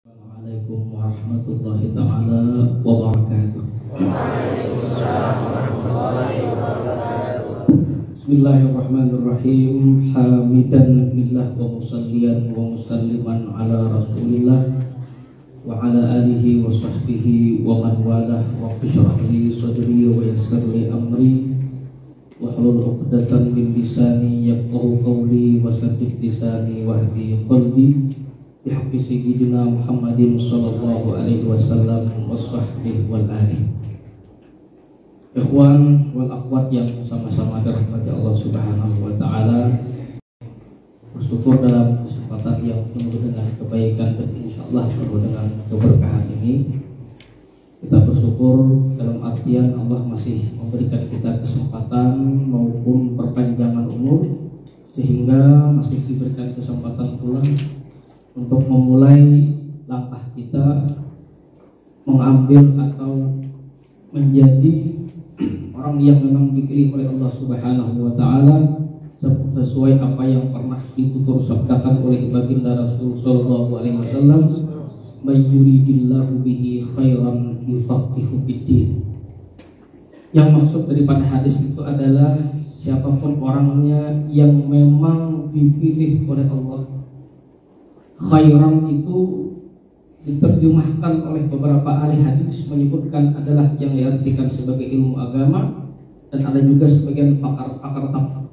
Assalamualaikum warahmatullahi taala wabarakatuh. Bismillahirrahmanirrahim. Hamidan lillah wa musalliyan wa musalliman ala Rasulillah wa ala alihi wa sahbihi wa man walah wa qishrah li sadri wa yassir li amri wa hlul 'uqdatan min lisani yafqahu qawli wa saddid lisani wa hdi qalbi bihaqqi sayyidina Muhammadin sallallahu alaihi wasallam wa sahbihi wal ali. Ikhwan wal akhwat yang sama-sama dirahmati Allah Subhanahu wa taala, bersyukur dalam kesempatan yang penuh dengan kebaikan dan insyaallah penuh dengan keberkahan ini. Kita bersyukur dalam artian Allah masih memberikan kita kesempatan maupun perpanjangan umur, sehingga masih diberikan kesempatan pula untuk memulai langkah kita mengambil atau menjadi orang yang memang dipilih oleh Allah Subhanahu wa taala sesuai apa yang pernah ditutur sabdakan oleh baginda Rasul sallallahu alaihi wasallam, may yuridillahu bihi khairan yufaqihu fiddin. Yang maksud daripada hadis itu adalah siapapun orangnya yang memang dipilih oleh Allah. Khairan itu diterjemahkan oleh beberapa ahli hadis menyebutkan adalah yang diartikan sebagai ilmu agama, dan ada juga sebagian pakar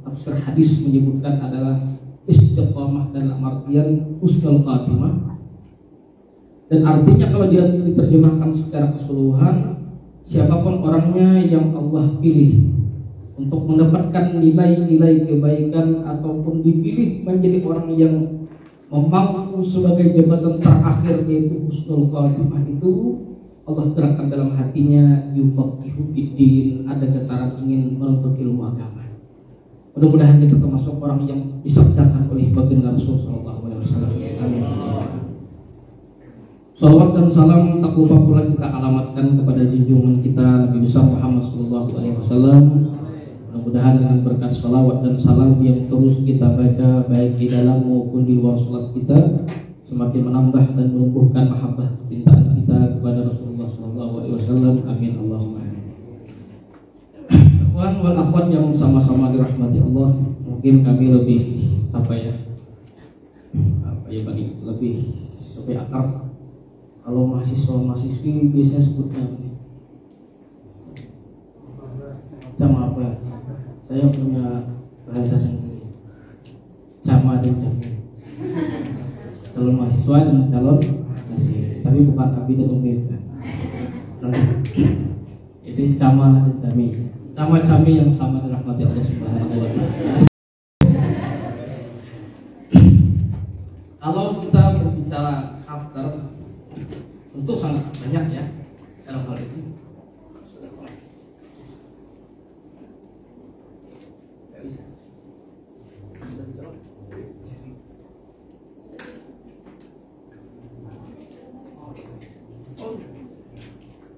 tafsir hadis menyebutkan adalah istiqamah dalam artian husnul khatimah. Dan artinya kalau dia diterjemahkan secara keseluruhan, siapapun orangnya yang Allah pilih untuk mendapatkan nilai-nilai kebaikan ataupun dipilih menjadi orang yang memangku sebagai jabatan terakhir yaitu husnul khatimah, itu Allah gerakkan dalam hatinya yufaqihu fiddin, ada getaran ingin menuntut ilmu agama. Mudah-mudahan kita termasuk orang yang disabdakan oleh baginda Rasul sallallahu alaihi wasallam. Amin. Salawat dan salam tak lupa pula kita alamatkan kepada junjungan kita Nabi besar Muhammad sallallahu alaihi wasallam. Mudah-mudahan dengan berkat salawat dan salam yang terus kita baca baik di dalam maupun di luar salat kita, semakin menambah dan menumbuhkan mahabbah kecintaan kita kepada Rasulullah SAW. Amin Allahumma amin. Ikhwan wal akhwat yang sama-sama dirahmati Allah, mungkin kami lebih bagi lebih sampai akar. Kalau mahasiswa-mahasiswi biasanya sebutnya sama apa? Saya punya bahasa sendiri, sama dan jamin. Calon mahasiswa dan calon mahasiswa, tapi bukan abi dan umi. Jadi sama dan jamin, sama cami yang sama dirahmati Allah Subhanahu wa taala. Kalau kita berbicara karakter, tentu sangat banyak ya dalam hal ini.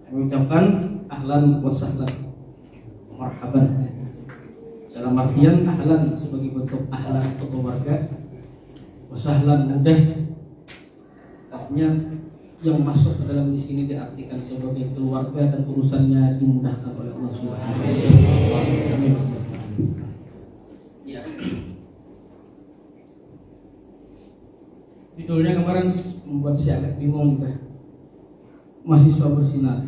Mengucapkan ahlan wa sahlan marhaban, dalam artian ahlan sebagai bentuk ahlan untuk keluarga, wa sahlan mudah, artinya yang masuk ke dalam di sini diartikan sebagai keluarga dan urusannya dimudahkan oleh Allah Subhanahu wa taala. Ya. Judulnya kemarin membuat saya agak bingung juga. Mahasiswa bersinar,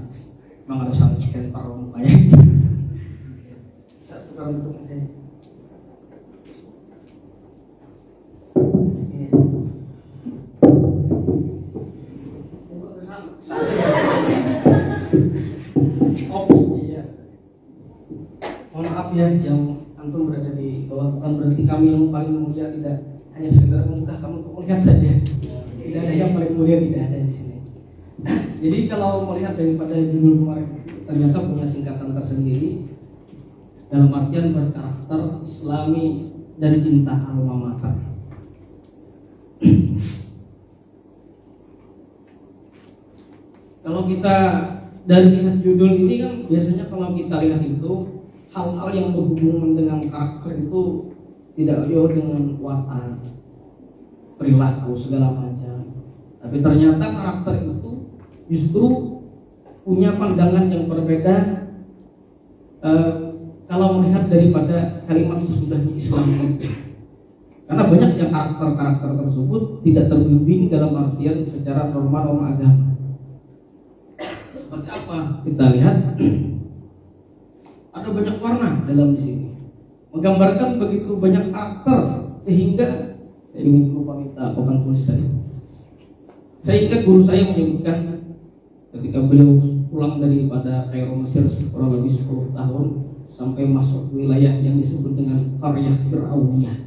memang ada satu center mukanya. Satu orang untuk saya. Mohon maaf ya yang antum berada di bawah, bukan berarti kami yang paling mulia, tidak, hanya sekedar memudah kamu untuk melihat saja. Tidak ada yang paling mulia, tidak ada di sini. Jadi kalau melihat daripada judul kemarin, ternyata punya singkatan tersendiri dalam artian berkarakter Islami dan cinta alma mater. Kalau kita dari lihat judul ini kan biasanya kalau kita lihat itu hal-hal yang berhubungan dengan karakter itu tidak jauh dengan watak, perilaku segala macam. Tapi ternyata karakter itu justru punya pandangan yang berbeda kalau melihat daripada kalimat sesudahnya Islam itu. Karena banyak yang karakter-karakter tersebut tidak terbimbing dalam artian secara norma-norma agama. Seperti apa? Kita lihat ada banyak warna dalam di sini, menggambarkan begitu banyak karakter sehingga saya ingin lupa minta papan tulis tadi. Saya ingat guru saya menyebutkan ketika beliau pulang daripada Kairo Mesir kurang lebih 10 tahun sampai masuk wilayah yang disebut dengan Qaryah Fir'auniyah.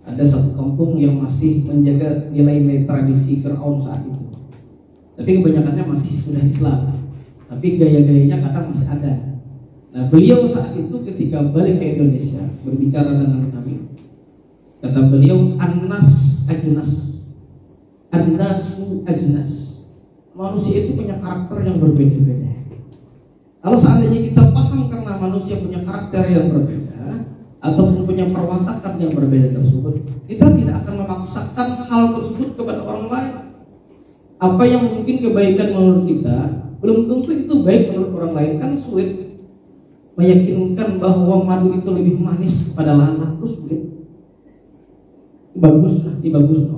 Ada satu kampung yang masih menjaga nilai-nilai tradisi Fir'aun saat itu. Tapi kebanyakannya masih sudah Islam. Tapi gaya-gayanya kadang masih ada. Nah, beliau saat itu ketika balik ke Indonesia berbicara dengan kami, kata beliau, An-nas ajnas, an-nasu ajnas. Manusia itu punya karakter yang berbeda-beda. Kalau seandainya kita paham karena manusia punya karakter yang berbeda ataupun punya perwatakan yang berbeda tersebut, kita tidak akan memaksakan hal tersebut kepada orang lain. Apa yang mungkin kebaikan menurut kita belum tentu itu baik menurut orang lain. Kan sulit meyakinkan bahwa madu itu lebih manis pada lalat, terus sulit. Bagus,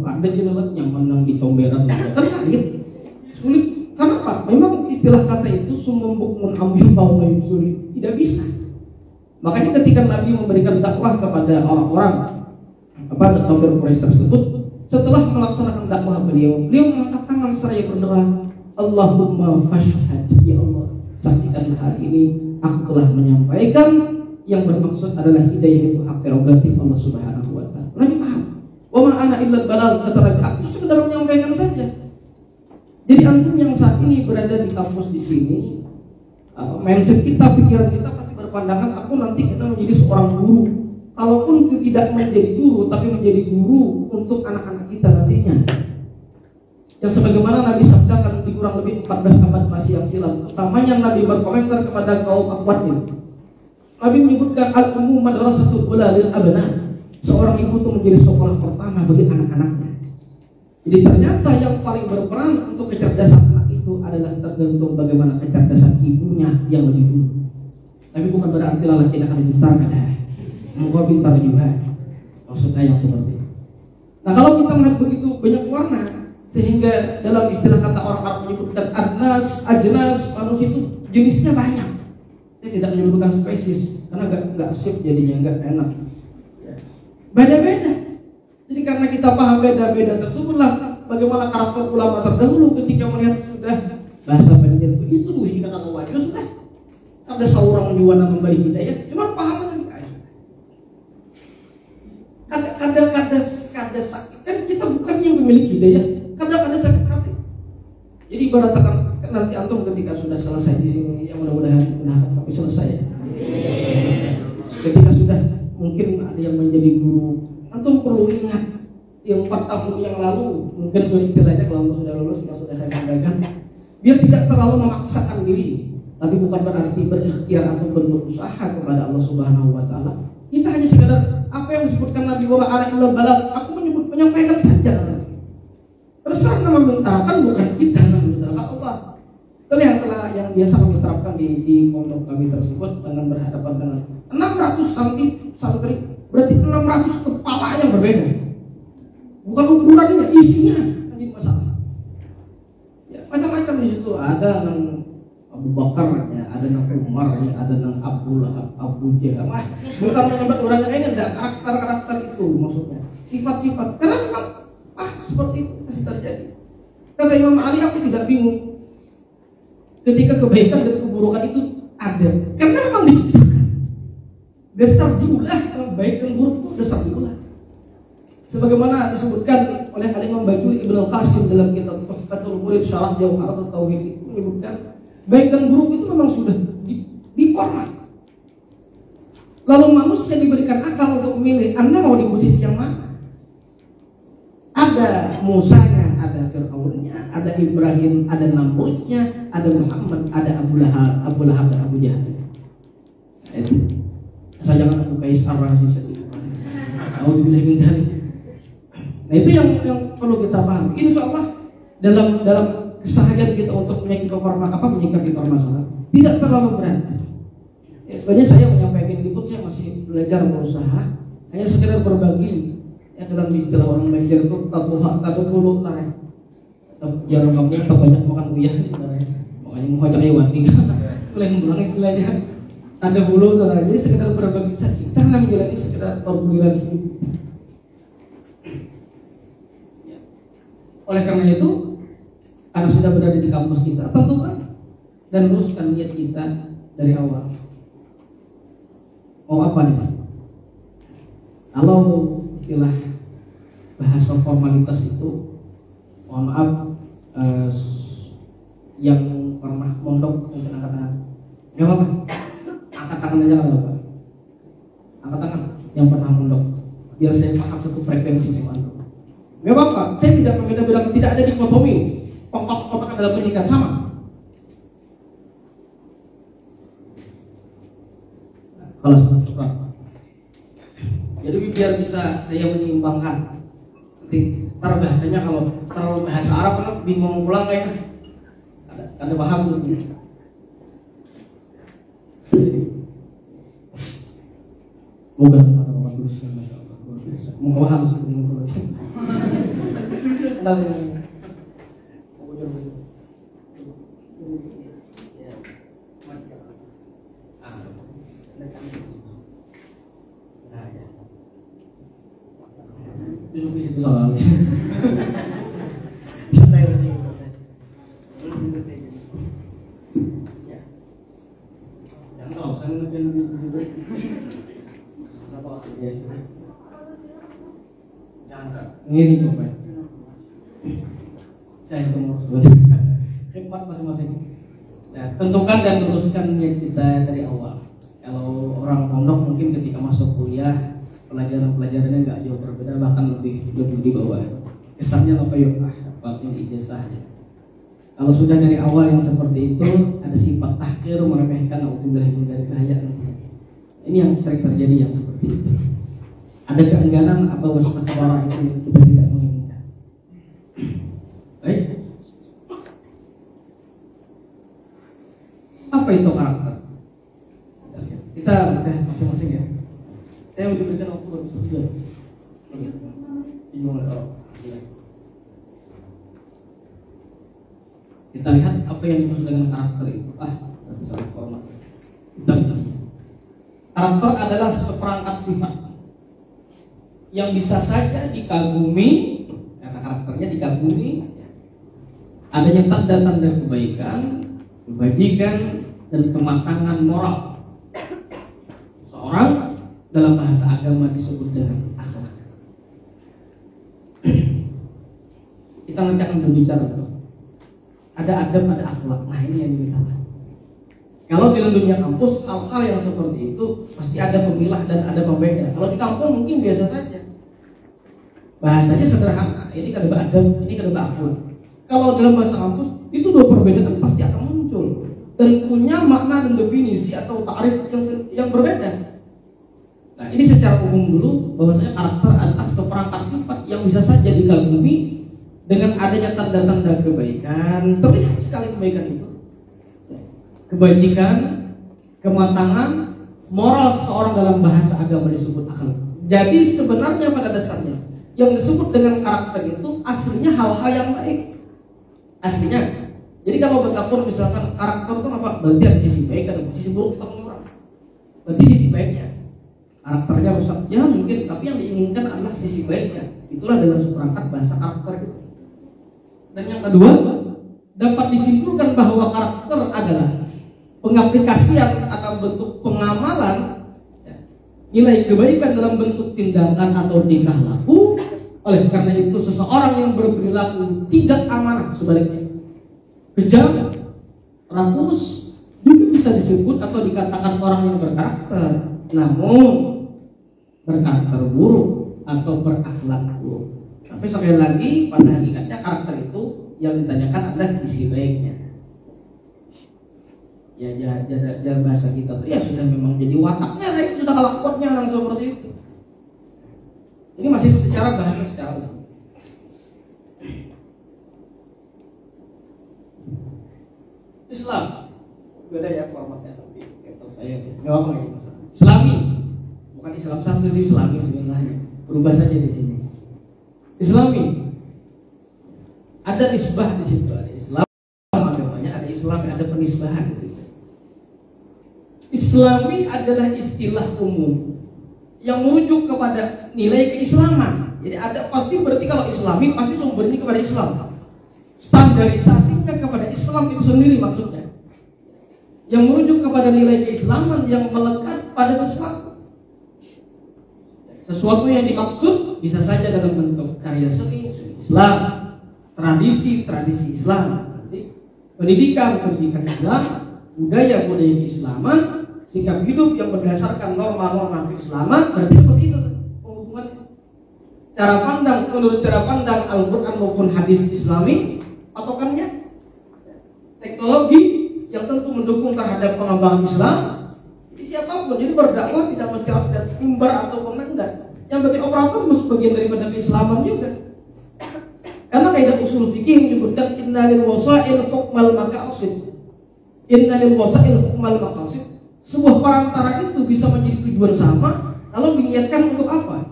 ada jenelat yang menang di comberan, kan kaget, sulit. Karena apa? Memang istilah kata itu sumumbuk mengambil bau sulit, tidak bisa. Makanya ketika Nabi memberikan dakwah kepada orang-orang kafir Quraisy tersebut, setelah melaksanakan dakwah beliau mengangkat tangan seraya berdoa, Allahumma fashhad, ya Allah, saksikan hari ini aku telah menyampaikan yang bermaksud adalah hidayah itu hak prerogatif Allah Subhanahu wa taala. Berarti paham? Wa ma ana illa balagh, kata Nabi, aku sekedar menyampaikan saja. Jadi antum yang saat ini berada di kampus di sini, mindset kita, pikiran kita pasti berpandangan aku nanti kita menjadi seorang guru. Kalaupun tidak menjadi guru, tapi menjadi guru untuk anak-anak kita nantinya. Yang sebagaimana Nabi sabdakan di kurang lebih 14 abad masih yang silam, utamanya Nabi berkomentar kepada kaum akhwatnya. Nabi menyebutkan al-ummu madrasatul ula lil abna. Seorang ibu itu menjadi sekolah pertama bagi anak-anaknya. Jadi ternyata yang paling berperan untuk kecerdasan anak itu adalah tergantung bagaimana kecerdasan ibunya yang lebih dulu. Tapi bukan berarti lelaki akan pintar kan? Engkau pintar juga. Maksudnya yang seperti itu. Nah, kalau kita melihat begitu banyak warna, sehingga dalam istilah kata orang Arab menyebutkan adnas, ajnas, manusia itu jenisnya banyak. Saya tidak menyebutkan spesies karena nggak sip jadinya, nggak enak. Beda-beda. Jadi karena kita paham beda-beda tersebutlah bagaimana karakter ulama terdahulu ketika melihat sudah bahasa banjir itu hingga kalau wajah sudah ada seorang juwana memberi hidayah, cuma paham kadang sakit kan kita bukan yang memiliki hidayah, kadang ada sakit hati. Jadi ibaratkan nanti antum ketika sudah selesai di sini, yang mudah-mudahan akan sampai selesai. Ketika sudah mungkin ada yang menjadi guru, antum perlu ingat yang 4 tahun yang lalu, mungkin sudah istilahnya kalau antum sudah lulus, yang sudah saya sampaikan, biar tidak terlalu memaksakan diri, tapi bukan berarti berikhtiar atau berusaha kepada Allah Subhanahu wa taala. Kita hanya sekadar apa yang disebutkan Nabi wa ma'ana illa balagh, aku menyampaikan saja. Terserah nama mentarakan bukan kita, nama mentarakan Allah. Terlihatlah yang biasa kami terapkan di pondok kami tersebut dengan berhadapan dengan 600 santri, berarti 600 kepala yang berbeda. Bukan ukurannya, isinya jadi masalah. Ya, macam-macam di situ. Ada yang Abu Bakar, ya, ada yang Umar, ya, ada yang Abu Lahab, Abu Jahal. Bukan menyebut orangnya ini, ada karakter-karakter itu maksudnya. Sifat-sifat. Karena memang seperti itu masih terjadi. Kata Imam Ali, aku tidak bingung ketika kebaikan dan keburukan itu ada. Karena memang diciptakan. Dasar diulah, yang baik dan buruk itu dasar diulah. Sebagaimana disebutkan oleh Al-Imam Bajuri Ibnu Qasim dalam kitab Tuhfatul Murid Syarah Jawharatul Tauhid itu menyebutkan baik dan buruk itu memang sudah diformat. Lalu manusia diberikan akal untuk memilih, Anda mau di posisi yang mana? Ada Musanya, ada Fir'aunnya, ada Ibrahim, ada Namrudnya, ada Muhammad, ada Abu Lahab dan Abu Jahal. Itu. Saya jangan Abu Qais Ar-Razi saja. Nah, itu yang perlu kita paham. Insya Allah dalam keseharian kita untuk menyikapi permasalahan tidak terlalu berat. Ya, sebenarnya saya menyampaikan itu pun saya masih belajar berusaha, hanya sekedar berbagi. Ya, dalam istilah orang belajar itu tabu bulu lah. Jarang kamu tak banyak makan uyah sebenarnya. Makanya mau ajak Wandi. Lain bilang istilahnya ada bulu tuh. Jadi sekedar berbagi saja. Kita hanya menjalani sekedar perbulan hidup. Ya. Oleh karena itu, karena sudah berada di kampus kita, tentukan dan luruskan niat kita dari awal. Mau apa nih? Kalau istilah bahasa formalitas itu, mohon maaf, yang pernah mondok mungkin angkat tangan. Gak apa-apa, angkat tangan aja nggak apa-apa. Angkat tangan yang pernah mondok, biar saya paham satu frekuensi sama itu. Gak apa-apa, saya tidak membeda-bedakan, tidak ada dikotomi. Kotak adalah pendidikan sama. Kalau seperti jadi biar bisa saya menyeimbangkan. Nanti bahasanya kalau terlalu bahasa Arab kan bingung pulang kayaknya. Ada paham gitu. Moga teman-teman terus masya Allah. Moga paham seperti itu. Duduk di situ soalnya. Jangan tahu, saya mungkin di situ. Jangan. Ini coba. Saya ketemu sebenarnya. Khidmat masing-masing. Nah, tentukan dan luruskan niat kita dari awal. Kalau orang pondok mungkin ketika masuk kuliah pelajaran-pelajarannya nggak jauh berbeda, bahkan lebih di bawah. Kesannya apa ya? Dapat ini ijazah. Kalau sudah dari awal yang seperti itu, ada sifat tahqir, meremehkan, auzubillah dari kehayaan. Ini yang sering terjadi yang seperti itu. Ada keengganan atau wastakbara itu yang kita tidak menginginkan. Baik. Apa itu karakter? Kita udah masing-masing ya. Saya udah berikan waktu baru sebulan. Kita lihat apa yang dimaksud dengan karakter itu. Salah format. Kita lihat. Karakter adalah seperangkat sifat yang bisa saja dikagumi, karena karakternya dikagumi. Adanya tanda-tanda kebaikan, kebajikan, dan kematangan moral. Seorang dalam bahasa agama disebut dengan akhlak. Kita nanti akan berbicara ada adab, ada akhlak. Nah ini yang dimisahkan. Kalau di dunia kampus hal-hal yang seperti itu pasti ada pemilah dan ada pembeda. Kalau di kampung mungkin biasa saja. Bahasanya sederhana. Ini kan adab, ini kan akhlak. Kalau dalam bahasa kampus itu dua perbedaan pasti akan muncul dan punya makna dan definisi atau ta'rif yang berbeda. Nah, ini secara umum dulu bahwasanya karakter adalah seperangkat sifat yang bisa saja dikagumi dengan adanya tanda-tanda kebaikan. Terlihat sekali kebaikan itu. Kebajikan, kematangan, moral seseorang dalam bahasa agama disebut akhlak. Jadi sebenarnya pada dasarnya yang disebut dengan karakter itu aslinya hal-hal yang baik. Aslinya. Jadi kalau betapun misalkan karakter itu apa? Berarti ada sisi baik, ada sisi buruk, kita mengurangi. Berarti sisi baiknya. Karakternya rusak, ya mungkin, tapi yang diinginkan adalah sisi baiknya. Itulah dalam seperangkat bahasa karakter itu. Dan yang kedua, dapat disimpulkan bahwa karakter adalah pengaplikasian atau bentuk pengamalan ya, nilai kebaikan dalam bentuk tindakan atau tingkah laku. Oleh karena itu seseorang yang berperilaku tidak amanah, sebaliknya kejam, rakus, juga bisa disebut atau dikatakan orang yang berkarakter. Namun berkarakter buruk atau berakhlak buruk. Tapi sekali lagi pada hakikatnya karakter itu yang ditanyakan adalah sisi baiknya. Ya bahasa kita tuh ya sudah memang jadi wataknya, itu sudah kelakuannya langsung seperti itu. Ini masih secara bahasa secara umum. Islam. Beda ya formatnya tapi laptop saya. Enggak apa-apa ya. Islami. Bukan Islam satu itu Islami sebenarnya. Berubah saja di sini. Islami. Ada nisbah di situ, ada Islam agamanya, ada Islam, ada penisbahan di situ. Islami adalah istilah umum yang merujuk kepada nilai keislaman. Jadi ada pasti berarti kalau Islami pasti sumbernya kepada Islam. Standarisasinya kepada Islam itu sendiri maksudnya. Yang merujuk kepada nilai keislaman yang melekat pada sesuatu. Sesuatu yang dimaksud bisa saja dalam bentuk karya seni Islam, tradisi Islam, pendidikan Islam, budaya keislaman, sikap hidup yang berdasarkan norma-norma keislaman, berarti seperti itu hubungannya. Cara pandang menurut cara pandang Al-Quran maupun hadis Islami, patokannya teknologi yang tentu mendukung terhadap pengembangan Islam. Jadi siapapun, jadi berdakwah tidak mesti harus lihat sumber atau enggak. Yang bagi operator harus bagian daripada keislaman juga. Karena kaidah usul fikih menyebutkan innalil wasail hukmal maqasid. Innalil wasail hukmal maqasid. Sebuah perantara itu bisa menjadi tujuan sama kalau diniatkan untuk apa.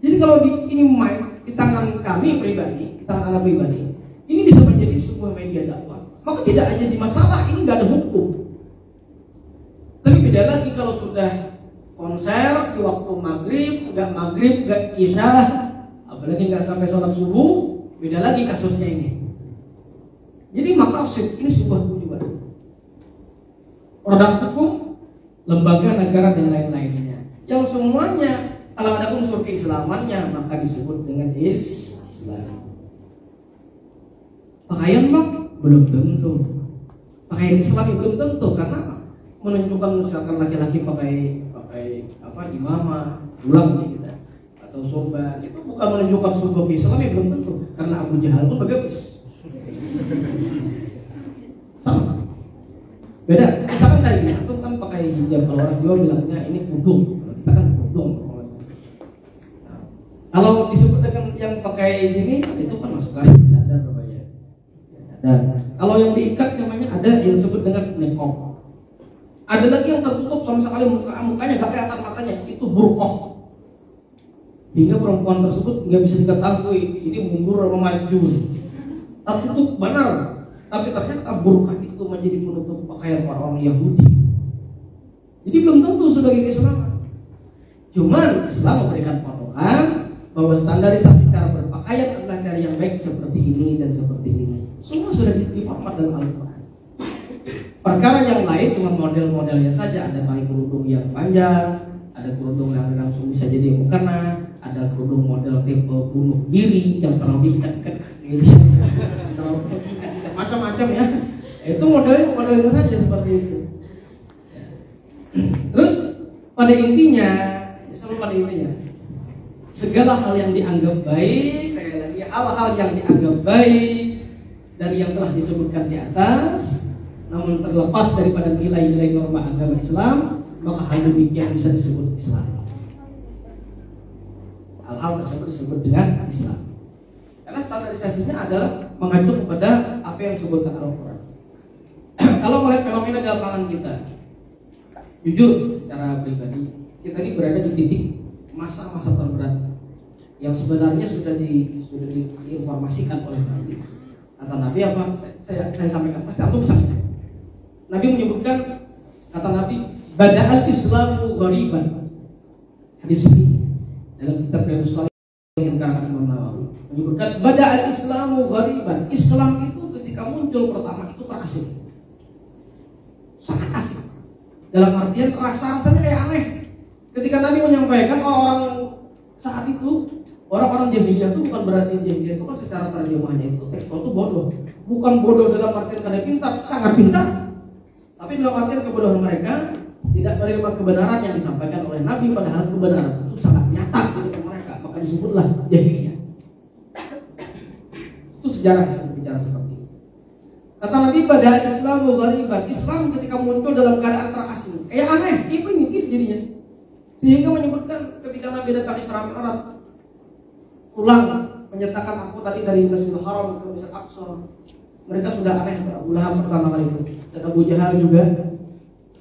Jadi kalau ini mic di tangan kami pribadi, di tangan anak pribadi, ini bisa menjadi sebuah media dakwah. Maka tidak aja di masalah ini nggak ada hukum. Tapi beda lagi kalau sudah konser di waktu maghrib, nggak isya, apalagi nggak sampai sholat subuh. Beda lagi kasusnya ini. Jadi maqasid ini sebuah tujuan. Produk hukum, lembaga negara dan lain-lainnya. Yang semuanya kalau ada unsur keislamannya maka disebut dengan Islam. Pakaian mak belum tentu. Pakaian Islam belum tentu karena menunjukkan misalkan laki-laki pakai imamah, ulang kita atau sorban itu bukan menunjukkan sebuah keislaman belum tentu. Karena Abu Jahal pun bagus. Sama. Beda. Misalkan kayak gini, itu kan pakai hijab. Kalau orang Jawa bilangnya ini kudung. Kita kan kudung. Nah, kalau disebut dengan yang pakai sini, itu kan masukkan cadar namanya. Dan kalau yang diikat namanya ada yang disebut dengan niqab. Ada lagi yang tertutup sama sekali mukanya gak kelihatan matanya, itu burqah. Hingga perempuan tersebut nggak bisa diketahui ini mundur atau maju. Tertutup benar, tapi ternyata burqah itu menjadi penutup pakaian orang Yahudi. Jadi belum tentu sebagai keislaman. Cuman Islam memberikan patokan bahwa standarisasi cara berpakaian adalah cara yang baik seperti ini dan seperti ini. Semua sudah diformat dalam Al-Quran. Perkara yang lain cuma model-modelnya saja. Ada pakai kerudung yang panjang, ada kerudung yang langsung bisa jadi mukena, ada kerudung model tipe bunuh diri yang terlalu diikat macam-macam ya. Itu modelnya saja seperti itu. Terus pada intinya, segala hal yang dianggap baik, sekali lagi hal-hal yang dianggap baik dari yang telah disebutkan di atas, namun terlepas daripada nilai-nilai norma agama Islam, maka hal demikian bisa disebut Islam. Hal-hal tersebut disebut dengan Islam. Karena standarisasinya adalah mengacu kepada apa yang disebutkan Al-Quran. Kalau melihat fenomena di lapangan kita, jujur secara pribadi, kita ini berada di titik masa-masa terberat yang sebenarnya sudah diinformasikan oleh Nabi. Kata Nabi apa? Saya sampaikan, pasti aku bisa baca. Nabi menyebutkan, kata Nabi, bada'al Islamu ghariban. Hadis ini dalam kitab Riyadhus Shalihin karya Imam Nawawi menyebutkan bada'al Islamu ghariban. Islam itu ketika muncul pertama itu terasing, sangat asing. Dalam artian rasanya kayak aneh. Ketika Nabi menyampaikan orang saat itu, orang-orang jahiliyah itu bukan berarti jahiliyah itu kan secara terjemahnya itu tekstual itu bodoh. Bukan bodoh dalam artian karena pintar, sangat pintar. Tapi dalam artian kebodohan mereka tidak menerima kebenaran yang disampaikan oleh Nabi, padahal kebenaran itu sangat nyata di mereka, maka disebutlah jahiliyah. Itu sejarah yang berbicara seperti itu. Kata Nabi pada Islamu ghariban, Islam ketika muncul dalam keadaan terasing, kayak aneh, primitif jadinya. Sehingga menyebutkan ketika Nabi datang Isra Mi'raj, pulang menyertakan aku tadi dari Masjidil Haram ke Masjid Aqsa, Mereka sudah aneh Abu Lahab pertama kali itu dan Abu Jahal juga.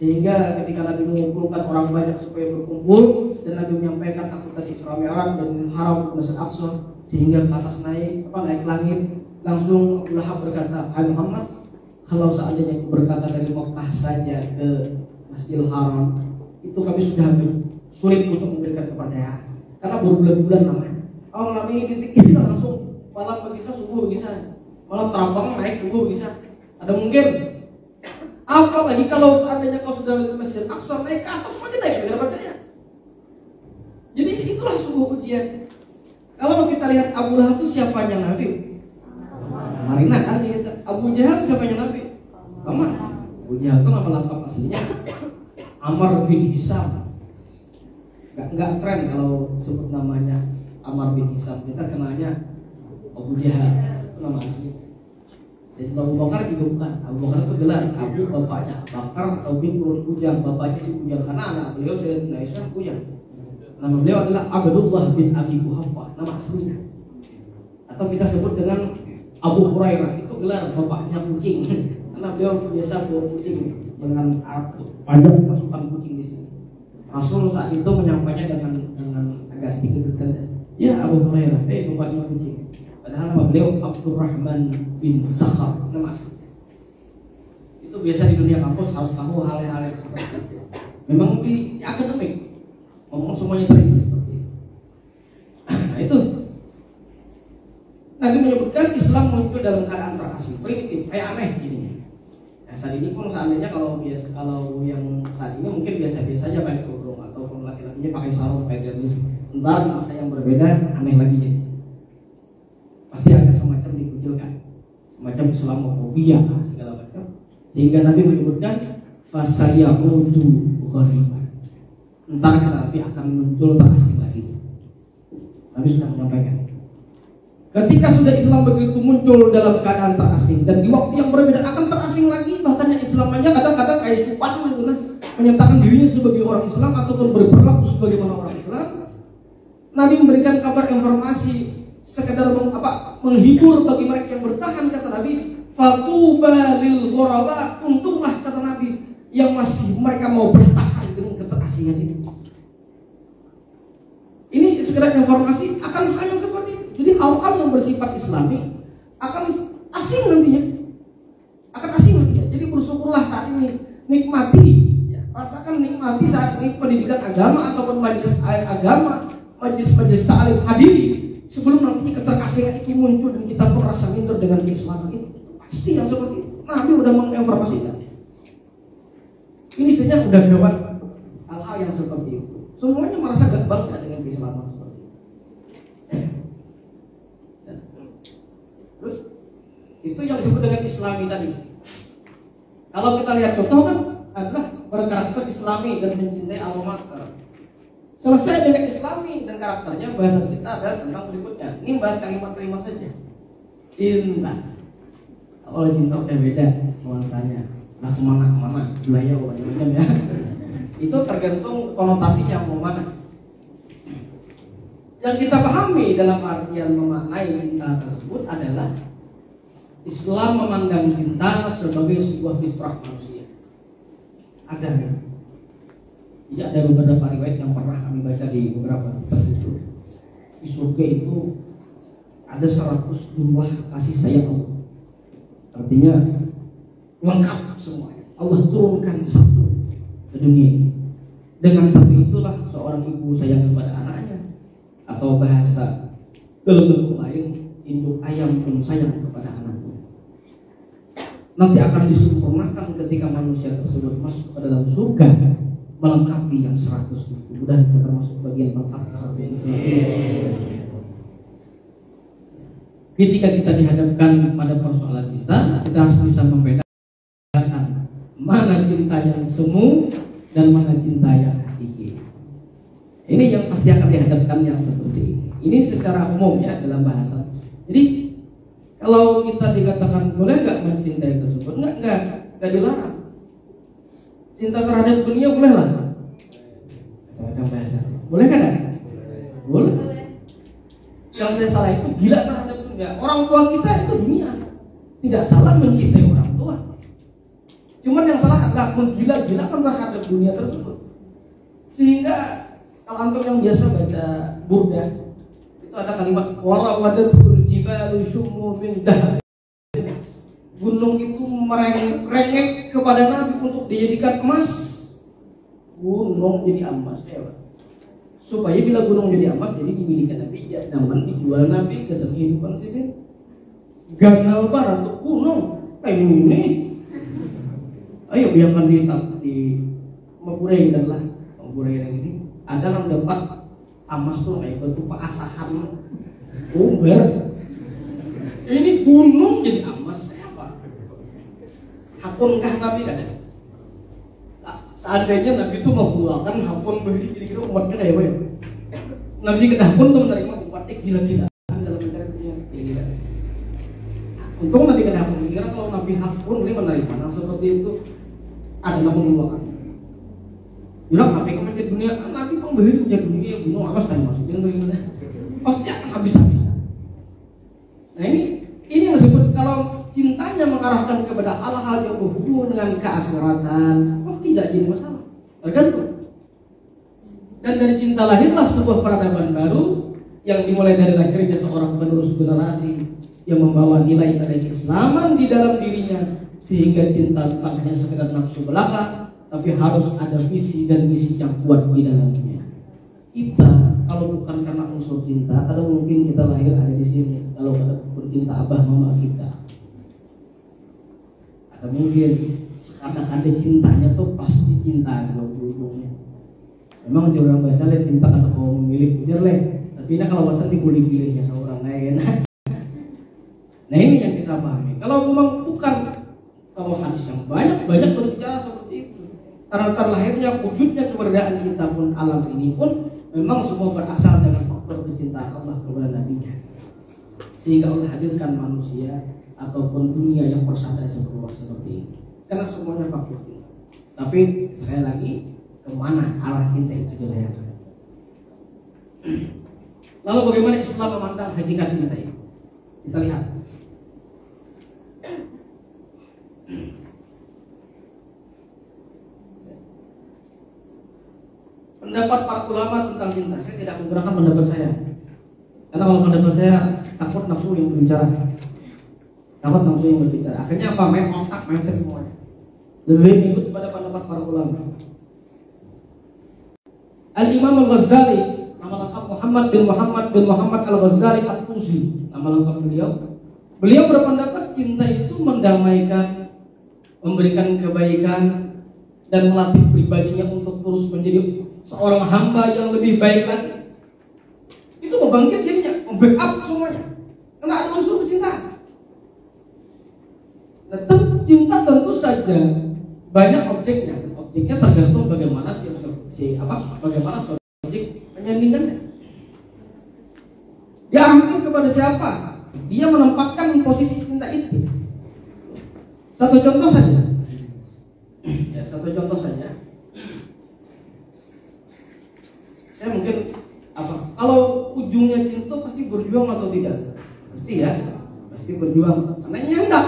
Sehingga ketika Nabi mengumpulkan orang banyak supaya berkumpul dan Nabi menyampaikan aktivitas Isra Mi'raj dan Haram ke Masjid Aqsa sehingga ke atas naik langit, langsung Abu Lahab berkata, "Hai Muhammad, kalau seandainya aku berkata dari Mekah saja ke Masjidil Haram, itu kami sudah sulit untuk memberikan kepercayaan karena berbulan-bulan namanya. Kalau malam ini titik langsung malam berkisah subuh bisa, malam terambangan naik subuh bisa. Ada mungkin? Apalagi kalau seandainya kau sudah ke Masjid Aqsa naik ke atas semakin naik dengan percaya. Jadi itulah sebuah ujian. Kalau kita lihat Abu Lahab itu siapanya Nabi? Marina kan dia. Abu Jahal siapanya Nabi? Kamar. Abu Jahal itu nama lengkap aslinya Amr bin Hisam. Enggak tren kalau sebut namanya Amr bin Hisam. Kita kenalnya Abu Jahal itu nama asli. Jadi Abu Bakar juga bukan. Abu Bakar itu gelar Abu bapaknya Bakar atau bin Ujang, bapaknya si Ujang karena anak beliau Sayyidatina Aisyah Ujang. Nama beliau adalah Abdullah bin Abi Quhafah, nama aslinya. Atau kita sebut dengan Abu Hurairah, itu gelar bapaknya kucing. Karena beliau biasa bawa kucing dengan banyak masukan kucing di sini. Rasul saat itu menyampaikannya dengan agak sedikit bertanya, "Ya Abu Hurairah, bapaknya kucing." Padahal nama beliau Abdurrahman bin Sakhar, nama asli. Itu biasa di dunia kampus harus tahu hal-hal yang seperti itu. Memang di akademik ngomong semuanya terinci seperti itu. Nah itu Nabi menyebutkan Islam muncul dalam keadaan terasing, primitif, kayak aneh gini. Nah, saat ini pun seandainya kalau yang saat ini mungkin biasa-biasa aja pakai kerudung ataupun laki-lakinya pakai sarung, pakai gamis. Ntar masa yang berbeda aneh lagi jadi. Pasti ada semacam dikucilkan, semacam Islamofobia segala macam. Sehingga Nabi menyebutkan fasayaudu ghariban. Entar Nabi akan muncul terasing lagi. Nabi sudah menyampaikan. Ketika sudah Islam begitu muncul dalam keadaan terasing dan di waktu yang berbeda akan terasing lagi, bahkan yang Islam aja kadang-kadang kayak supan gitu nah, menyatakan dirinya sebagai orang Islam ataupun berperilaku sebagaimana orang Islam. Nabi memberikan kabar informasi sekedar menghibur bagi mereka yang bertahan, kata Nabi, fatuba lil ghuraba, untunglah kata Nabi yang masih mereka mau bertahan dengan keterasingan ini. Ini sekedar informasi akan hal yang seperti itu. Jadi hal-hal yang bersifat Islami akan asing nantinya, Jadi bersyukurlah saat ini, nikmati, ya, rasakan nikmati saat ini pendidikan agama ataupun majelis agama, majelis ta'lim hadiri. Sebelum nanti keterasingan itu muncul dan kita pun rasa minder dengan keislaman itu pasti yang seperti itu. Nabi udah menginformasikan. Ini sebenarnya udah gawat hal-hal yang seperti itu. Semuanya merasa gak bangga dengan keislaman seperti itu. Terus itu yang disebut dengan Islami tadi. Kalau kita lihat contoh kan adalah berkarakter Islami dan mencintai alma mater. Selesai dengan Islami dan karakternya, bahasan kita adalah tentang berikutnya. Ini bahas kalimat-kalimat saja. Cinta. Kalau cinta udah beda nuansanya. Nah kemana-kemana, wilayah macam-macam ya. Itu tergantung konotasinya mau mana. Yang kita pahami dalam artian memaknai cinta tersebut adalah Islam memandang cinta sebagai sebuah fitrah manusia. Ada ya? Ya, ada beberapa riwayat yang pernah kami baca di beberapa tertentu. Di surga itu ada 100 jumlah kasih sayang Allah. Artinya lengkap semuanya. Allah turunkan satu ke dunia ini. Dengan satu itulah seorang ibu sayang kepada anaknya, atau bahasa dalam bentuk lain, induk ayam pun sayang kepada anaknya. Nanti akan disempurnakan ketika manusia tersebut masuk ke dalam surga, melengkapi yang 100 itu. Mudah kita termasuk bagian lengkap. Ketika kita dihadapkan pada persoalan cinta, kita harus bisa membedakan mana cinta yang semu dan mana cinta yang hakiki. Ini yang pasti akan dihadapkan yang seperti ini. Ini secara umum ya dalam bahasa. Jadi kalau kita dikatakan boleh nggak mencintai tersebut, nggak dilarang. Cinta terhadap dunia boleh lah. Macam bahasa. Boleh kan? Boleh. Yang saya salah itu gila terhadap dunia. Orang tua kita itu dunia. Tidak salah mencintai orang tua. Cuman yang salah adalah menggila-gilakan terhadap dunia tersebut. Sehingga kalau antum yang biasa baca burda, itu ada kalimat warawadatul jibalu syummu min dahab. Gunung itu merengek kepada Nabi untuk dijadikan emas. Gunung jadi emas ya, supaya bila gunung jadi emas jadi dimiliki Nabi, ya zaman dijual Nabi ke kehidupan sini. Ganal barat untuk gunung kayak ini. Ayo biarkan di Mapurei dan lah Mapurei yang ini ada yang dapat emas tuh kayak bentuk asahan Uber. Ini gunung jadi emas apa? Hakunkah Nabi ada? Seandainya Nabi itu mau keluarkan hakun begini, kira-kira umatnya kayak apa ya? Nabi ke hakun tuh menerima umatnya gila-gila dalam mencari dunia, gila-gila. Untung Nabi ke hakun, kira kalau Nabi hakun ini menerima, nah seperti itu ada yang mengeluarkan. Bilang Nabi ke mencari dunia, Nabi pembeli mencari dunia, gunung awas kan maksudnya bagaimana? Pasti akan habis-habisan. Nah ini yang disebut kalau cintanya mengarahkan kepada hal-hal yang berhubungan dengan keakhiratan, tidak jadi masalah, tergantung. Dan dari cinta lahirlah sebuah peradaban baru yang dimulai dari lahirnya seorang penerus generasi yang membawa nilai-nilai keislaman di dalam dirinya, sehingga cinta bukan hanya sekedar nafsu belaka, tapi harus ada visi dan misi yang kuat di dalamnya. Kita kalau bukan karena unsur cinta, kadang mungkin kita lahir ada di sini. Kalau ada cinta abah mama kita, ada mungkin kadang-kadang cintanya tuh pasti cinta kalau dulunya. Memang di orang bahasa le cinta kata kau memilih ujar le, tapi ini kalau bahasa dipilih-pilihnya seorang lain. Nah ini yang kita pahami. Kalau memang bukan, kalau hadis yang banyak berbicara seperti itu, karena terlahirnya wujudnya keberadaan kita pun alam ini pun memang semua berasal dari faktor kecintaan Allah kepada Nabi-Nya, sehingga Allah hadirkan manusia ataupun dunia yang bersandar seperti ini. Karena semuanya faktor cinta. Tapi sekali lagi, kemana arah cinta itu dilayangkan? Lalu bagaimana Islam memandang hakikat cinta ini? Kita lihat. Pendapat para ulama tentang cinta, saya tidak menggunakan pendapat saya. Karena kalau pendapat saya takut nafsu yang berbicara. Akhirnya apa? Main otak, mindset semuanya. Lebih ikut pada pendapat para ulama. Al-Imam Al-Ghazali, nama lengkap Muhammad bin Muhammad Al-Ghazali At-Tusi, nama lengkap beliau berpendapat cinta itu mendamaikan, memberikan kebaikan, dan melatih pribadinya untuk terus menjadi seorang hamba yang lebih baik lagi. Itu membangkit jadinya, membackup semuanya, karena ada unsur kecintaan. Nah, cinta tentu saja banyak objeknya tergantung bagaimana bagaimana objek menyandingkannya. Diarahkan kepada siapa? Dia menempatkan posisi cinta itu. Satu contoh saja. Saya mungkin kalau ujungnya cinta pasti berjuang atau tidak? Pasti ya, pasti berjuang. Karena nyandak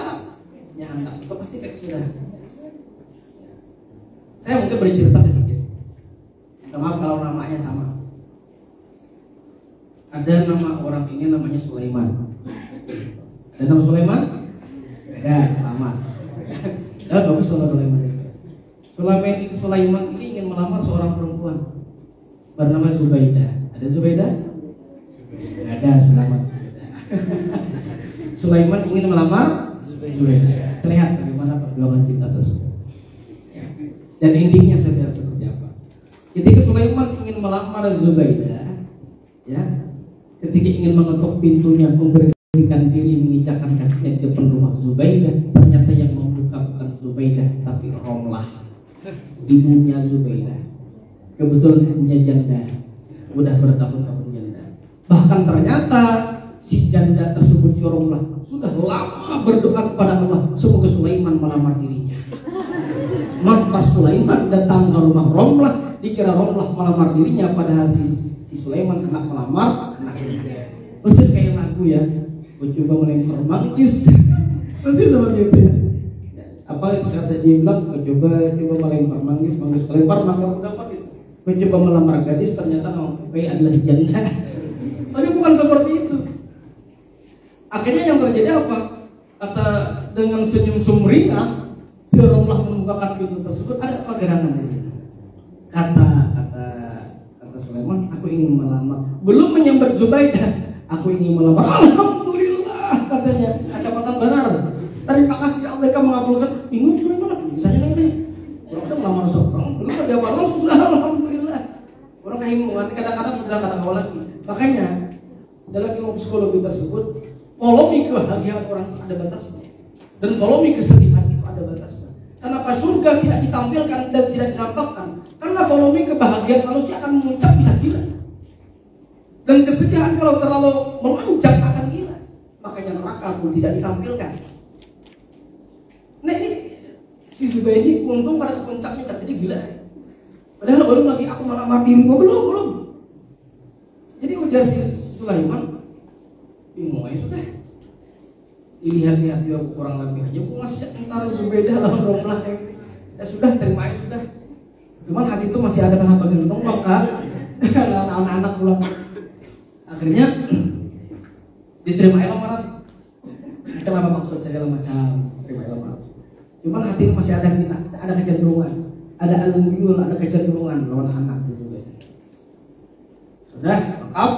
itu pasti sudah. Saya mungkin bercerita sedikit. Maaf kalau namanya sama. Ada nama orang ini namanya Sulaiman. Ada nama Sulaiman? Ada, selamat. Ya bagus nama Sulaiman. Sulaiman ini ingin melamar seorang perempuan bernama Zubaidah. Ada Zubaidah? Ada, selamat. Sulaiman ingin melamar Zubaidah. Terlihat bagaimana perjuangan cinta tersebut. Dan endingnya seperti apa? Ketika Sulaiman ingin melamar Zubaidah, ya, ketika ingin mengetuk pintunya, memberikan diri, menginjakkan kakinya di depan rumah Zubaidah, ternyata yang membuka bukan Zubaidah, tapi Romlah, ibunya Zubaidah. Kebetulan ibunya janda, udah bertahun-tahun janda. Bahkan ternyata si janda tersebut, si Romlah, sudah lama berdoa kepada Allah semoga Sulaiman melamar dirinya. Maka Sulaiman datang ke rumah Romlah, dikira Romlah melamar dirinya, padahal si Sulaiman hendak melamar anaknya. Persis kayak lagu ya, mencoba melempar manggis Pasti seperti itu ya. Apa itu kata dia bilang, coba melempar manggis kelempar maka aku dapat itu. Mencoba melamar gadis ternyata adalah janda. Tapi bukan seperti itu. Akhirnya yang terjadi apa? Kata dengan senyum sumringah, si Allah membukakan pintu tersebut. Ada apa gerangan di sini? Kata Sulaiman, aku ingin melamar. Belum menyambat Zubaidah, aku ingin melamar. Alhamdulillah katanya. Ucapan benar. Terima kasih Allah kamu mengabulkan. Bingung Sulaiman, misalnya ini. Orang udah melamar seorang, belum ada jawab langsung sudah alhamdulillah. Orang kehimungan kadang-kadang sudah kata lagi. Makanya dalam ilmu psikologi tersebut, volume kebahagiaan orang itu ada batasnya, dan volume kesedihan itu ada batasnya. Kenapa surga tidak ditampilkan dan tidak dinampakkan? Karena volume kebahagiaan manusia akan memuncak bisa gila, dan kesedihan kalau terlalu memanjang akan gila. Makanya neraka pun tidak ditampilkan. Nah ini si Zubaidi untung pada puncaknya jadi gila. Padahal belum lagi aku melamar diri gue belum. Jadi ujar si Sulaiman, bingung aja sudah. Dilihat-lihat dia kurang lebih aja. Aku masih antara Zubaidah lawan Romlah. Ya sudah, terima aja sudah. Cuman hati itu masih ada kenapa gentong maka anak-anak pulang. Akhirnya diterima lamaran. Kenapa maksud segala macam terima lamaran. Cuman hati itu masih ada kecenderungan, ada al-muyul, ada kecenderungan lawan anak juga. Sudah lengkap.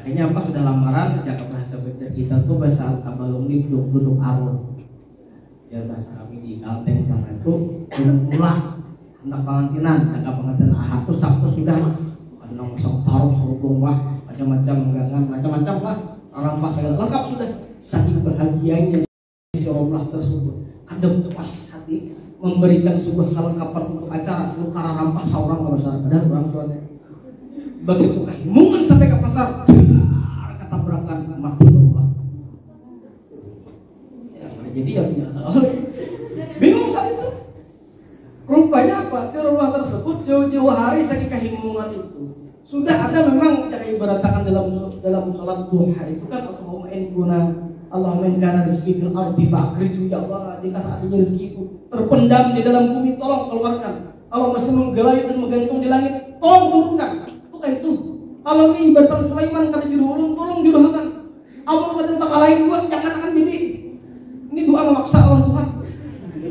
Akhirnya apa sudah lamaran, jaga bahasa beda kita tuh bahasa tabalung ini duduk arung. Ya bahasa kami di Kalteng sana itu pulang hendak pengantinan, jaga pengantinan ahad tuh Sabtu sudah ada masang taruh serubung wah macam-macam gangan macam-macam lah orang pas segala lengkap sudah. Saking bahagianya si Romlah tersebut kadang pas hati memberikan sebuah kelengkapan untuk acara lu karena rampas seorang besar padahal orang suaranya begitu kehimungan sampai ke pasar kata berakan mati Allah ya jadi ya bingung saat itu. Rupanya apa? Si Romlah tersebut jauh-jauh hari saking kehimungan itu sudah ada memang yang ibaratkan dalam sholat duha itu kan Allahumma in kuna Allahumma in kana rizqi fil ardi fa'akhriju ya Allah. Jika saat ini rezeki itu terpendam di dalam bumi tolong keluarkan. Kalau masih menggelayut dan menggantung di langit tolong turunkan. Itu kayak itu. Kalau ini ibaratkan Sulaiman kada juruhulun tolong juruhkan. Allah kada tak lain buat jangan akan jadi. Ini doa memaksa Allah Tuhan.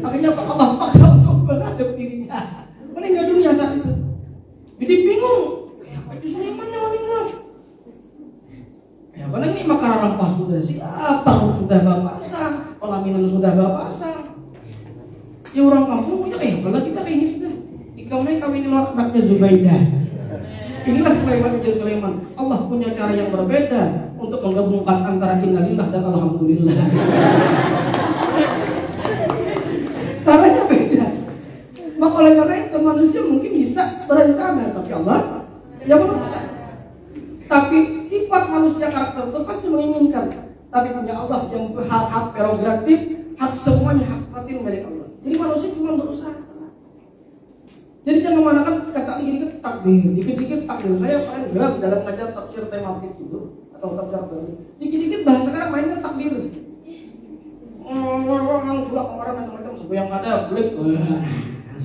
Akhirnya Allah paksa untuk menghadap dirinya. Meninggal dunia saat itu. Jadi bingung. Sulaiman yang meninggal. Ya karena ini makanan rampah sudah siap, taruh sudah bapak sah, pelaminan sudah bapak sah. Ya orang kampung punya kalau kita kayak ini sudah. Kawin anaknya Zubaidah. Inilah Sulaiman bin Sulaiman. Allah punya cara yang berbeda untuk menggabungkan antara innalillah dan alhamdulillah. Caranya beda. Maka oleh karena itu manusia mungkin bisa berencana, tapi Allah yang menentukan. Tapi sifat manusia karakter itu pasti menginginkan. Tapi punya Allah yang hak prerogatif, hak semuanya hak batin milik Allah. Jadi manusia cuma berusaha. Jadi jangan memandangkan kata dikit-dikit takdir, dikit-dikit takdir. Saya paling gerak dalam ngajar tafsir tematik itu atau tafsir baru. Dikit-dikit bahasa sekarang mainnya takdir. Pula kemarin macam-macam sebuah yang ada kulit,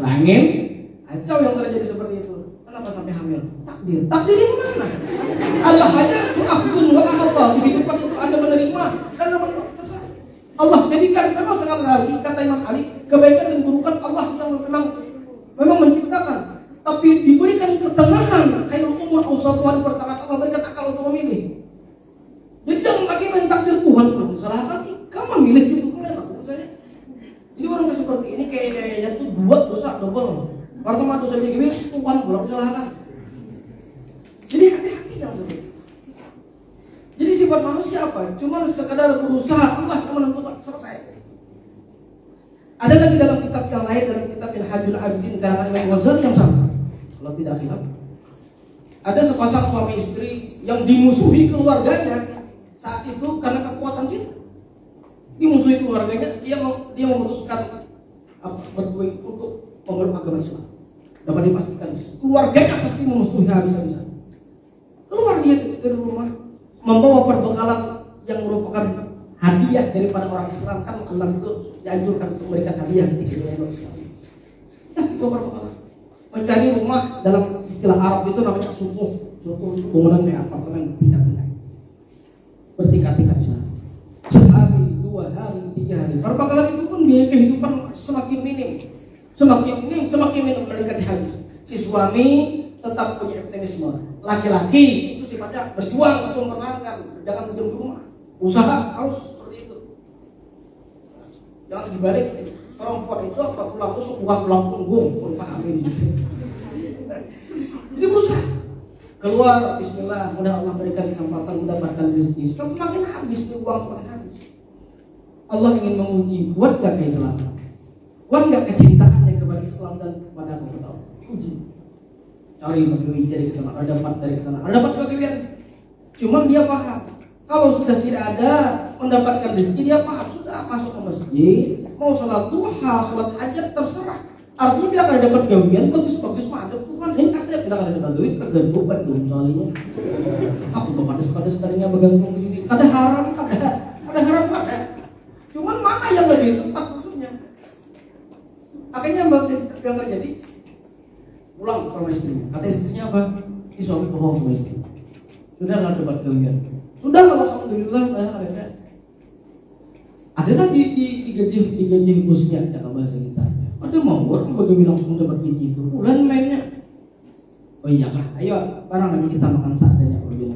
angin, acau yang terjadi seperti itu. Kenapa sampai hamil? Takdir. Takdir yang mana? Allah aja su'ahdun wa Allah. Di kehidupan itu Anda menerima dan Allah jadikan memang sekali lagi kata Imam Ali, kebaikan dan keburukan Allah yang memang menciptakan. Tapi diberikan ketenangan, khairul umur awsatuha, di pertengahan Allah berikan akal untuk memilih. Jadi jangan lagi main takdir Tuhan pun disalahkan. Kamu memilih itu kemudian aku misalnya. Jadi orang seperti ini kayaknya tuh buat dosa double. Pertama dosa digini Tuhan pula disalahkan. Jadi hati-hati jangan seperti itu. Jadi sifat manusia apa? Cuma sekadar berusaha, Allah yang menentukan, selesai. Ada lagi dalam kitab yang lain, dalam kitab Minhajul Abidin karangan Imam Ghazali yang sama. Kalau tidak khilaf, ada sepasang suami istri yang dimusuhi keluarganya saat itu karena kekuatan cinta. Dimusuhi keluarganya, dia memutuskan berduit untuk memeluk agama Islam. Dapat dipastikan keluarganya pasti memusuhi habis-habisan. Keluar dia dari rumah, membawa perbekalan yang merupakan hadiah daripada orang Islam. Kan Allah itu dianjurkan untuk memberikan hadiah ketika orang Islam. Ya, itu berapa? Mencari rumah dalam istilah Arab itu namanya sukuh. Sukuh itu bangunan kayak apartemen pindah-pindah bertingkat-tingkat sana. Sehari, 2 hari, 3 hari. Perbekalan itu pun biaya kehidupan semakin minim, semakin minim mendekati habis. Si suami tetap punya optimisme. Laki-laki itu sifatnya berjuang untuk mempertahankan, jangan berjuang di rumah. Usaha harus seperti itu. Jangan dibalik. Perempuan itu apa pulang tusuk bukan pulang punggung, pun paham ini. Jadi berusaha keluar, Bismillah, mudah Allah berikan kesempatan mendapatkan rezeki. Semakin habis tuh uang, semakin habis. Allah ingin menguji, kuat gak keislaman? Kuat gak kecintaannya kepada Islam dan kepada kepada Allah? Diuji. Cari bagi dari kesana, ada dapat dari kesana, ada dapat bagian. Cuman dia paham, kalau sudah tidak ada mendapatkan rezeki, dia paham sudah masuk ke masjid, mau sholat duha, sholat hajat terserah. Artinya bila ada dapat bagian bagus-bagus mah ada Tuhan. Ini ada bila ada dapat duit kegantung bandung soalnya. Aku padas-padas tadinya bergantung di sini. Ada haram, ada haram ada. Cuman mana yang lebih tepat maksudnya? Akhirnya yang terjadi pulang ke rumah istrinya. Kata istrinya apa? Ini suami bohong sama istri. Sudah nggak dapat bagian. Sudah alhamdulillah ada digaji bosnya dalam bahasa kita. Ada mau orang bagi langsung dapat gaji itu bulan mainnya. Oh iya lah, ayo barang lagi kita makan seadanya kalau